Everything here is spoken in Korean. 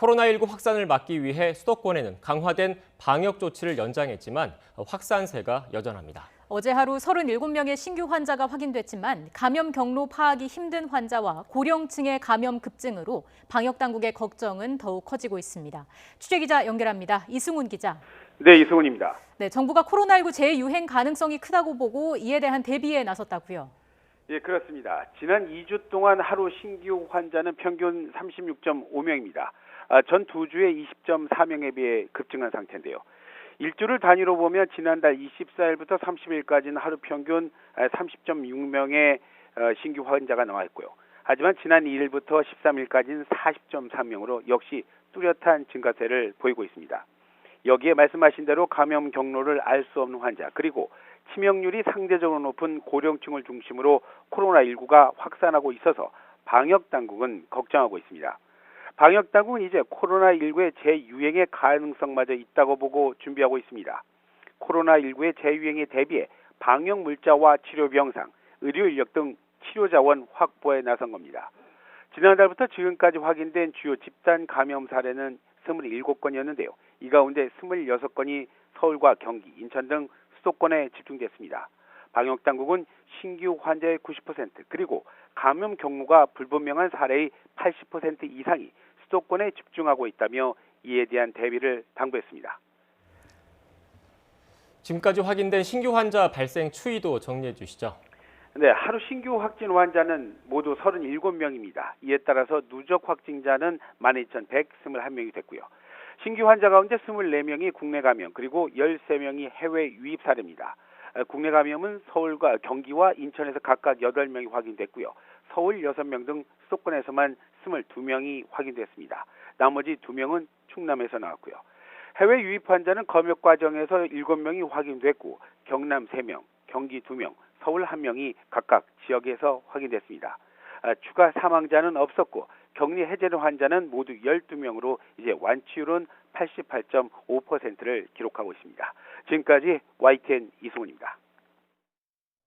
코로나19 확산을 막기 위해 수도권에는 강화된 방역 조치를 연장했지만 확산세가 여전합니다. 어제 하루 37명의 신규 환자가 확인됐지만 감염 경로 파악이 힘든 환자와 고령층의 감염 급증으로 방역 당국의 걱정은 더욱 커지고 있습니다. 취재기자 연결합니다. 이승훈 기자. 네, 이승훈입니다. 네, 정부가 코로나19 재유행 가능성이 크다고 보고 이에 대한 대비에 나섰다고요. 예, 그렇습니다. 지난 2주 동안 하루 신규 환자는 평균 36.5명입니다. 전 2주의 20.4명에 비해 급증한 상태인데요. 일주를 단위로 보면 지난달 24일부터 30일까지는 하루 평균 30.6명의 신규 환자가 나왔고요. 하지만 지난 2일부터 13일까지는 40.3명으로 역시 뚜렷한 증가세를 보이고 있습니다. 여기에 말씀하신 대로 감염 경로를 알 수 없는 환자, 그리고 치명률이 상대적으로 높은 고령층을 중심으로 코로나19가 확산하고 있어서 방역당국은 걱정하고 있습니다. 방역당국은 이제 코로나19의 재유행의 가능성마저 있다고 보고 준비하고 있습니다. 코로나19의 재유행에 대비해 방역 물자와 치료 병상, 의료 인력 등 치료 자원 확보에 나선 겁니다. 지난달부터 지금까지 확인된 주요 집단 감염 사례는 27건이었는데요. 이 가운데 26건이 서울과 경기, 인천 등 수도권에 집중됐습니다. 방역당국은 신규 환자의 90% 그리고 감염 경로가 불분명한 사례의 80% 이상이 수도권에 집중하고 있다며 이에 대한 대비를 당부했습니다. 지금까지 확인된 신규 환자 발생 추이도 정리해 주시죠. 네, 하루 신규 확진 환자는 모두 37명입니다. 이에 따라서 누적 확진자는 12,121명이 됐고요. 신규 환자 가운데 24명이 국내 감염, 그리고 13명이 해외 유입 사례입니다. 국내 감염은 서울과 경기와 인천에서 각각 8명이 확인됐고요. 서울 6명 등 수도권에서만 22명이 확인됐습니다. 나머지 2명은 충남에서 나왔고요. 해외 유입 환자는 검역 과정에서 7명이 확인됐고 경남 3명, 경기 2명, 서울 1명이 각각 지역에서 확인됐습니다. 추가 사망자는 없었고 격리 해제된 환자는 모두 12명으로 이제 완치율은 88.5%를 기록하고 있습니다. 지금까지 YTN 이승훈입니다.